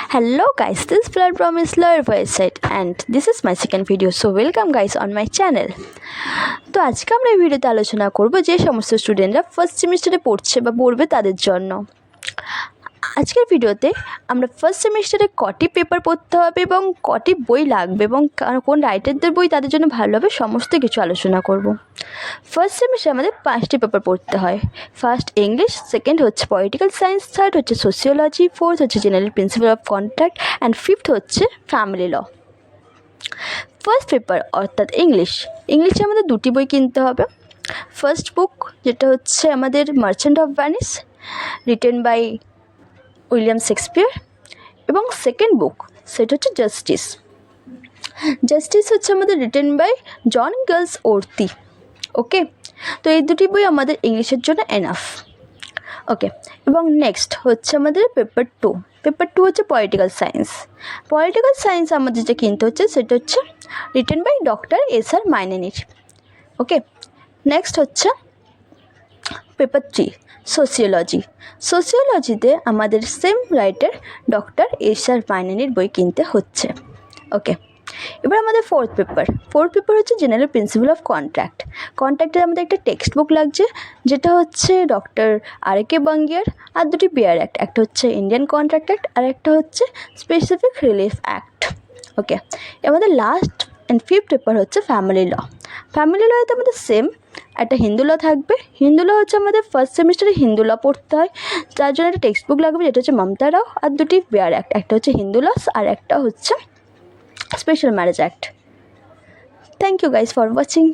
Hello guys, this is Flood from Lawyer website and this is my second video. So welcome guys on my channel. তো আজকে আমরা এই ভিডিওতে আলোচনা করব যে সমস্ত স্টুডেন্টরা ফার্স্ট সেমিস্টারে পড়ছে বা পড়বে তাদের জন্য। আজকের ভিডিওতে আমরা ফার্স্ট সেমিস্টারে কটি পেপার পড়তে হবে এবং কটি বই লাগবে এবং কোন রাইটারদের বই তাদের জন্য ভালো হবে সমস্ত কিছু আলোচনা করব। ফার্স্ট সেমিস্টারে আমাদের 5টি পেপার পড়তে হয়। ফার্স্ট ইংলিশ, সেকেন্ড হচ্ছে পলিটিক্যাল সায়েন্স, থার্ড হচ্ছে সোশিওলজি, ফোর্থ হচ্ছে general principal of contract and fifth হচ্ছে ফ্যামিলি ল। ফার্স্ট পেপার অর্থাৎ ইংলিশে আমাদের দুটি বই কিনতে হবে। ফার্স্ট বুক যেটা হচ্ছে আমাদের merchant of Venice written by William Shakespeare, এবং সেকেন্ড বুক সেটা হচ্ছে জাস্টিস হচ্ছে আমাদের রিটেন বাই জন গালসওয়ার্থি। ওকে, তো এই দুটি বই আমাদের ইংলিশের জন্য এনাফ। ওকে, এবং নেক্সট হচ্ছে আমাদের পেপার টু হচ্ছে পলিটিক্যাল সায়েন্স আমাদের যে কিনতে হচ্ছে সেটা হচ্ছে রিটেন বাই ডক্টর এস.আর. মাইনেনির। ওকে, নেক্সট হচ্ছে পেপার 3 সোশিওলজিতে আমাদের সেম রাইটার ডক্টর এস.আর. মাইনেনির বই কিনতে হচ্ছে। ওকে, এবার আমাদের ফোর্থ পেপার হচ্ছে জেনারেল প্রিন্সিপাল অফ কন্ট্রাক্টের আমাদের একটা টেক্সট বুক লাগছে, যেটা হচ্ছে ডক্টর আর.কে বাঙ্গিয়ার আর দুটি বিয়ার অ্যাক্ট, একটা হচ্ছে ইন্ডিয়ান কন্ট্রাক্ট অ্যাক্ট আর একটা হচ্ছে স্পেসিফিক রিলিফ অ্যাক্ট। ওকে, আমাদের লাস্ট অ্যান্ড ফিফথ পেপার হচ্ছে ফ্যামিলি লতে আমাদের সেম একটা হিন্দু ল থাকবে। হিন্দু ল হচ্ছে আমাদের ফার্স্ট সেমিস্টারে হিন্দু ল পড়তে হয়, যার জন্য একটা টেক্সট বুক লাগবে যেটা হচ্ছে মমতা রাও আর দুটি বিয়ার অ্যাক্ট, একটা হচ্ছে হিন্দু লস আর একটা হচ্ছে special marriage act. Thank you guys for watching.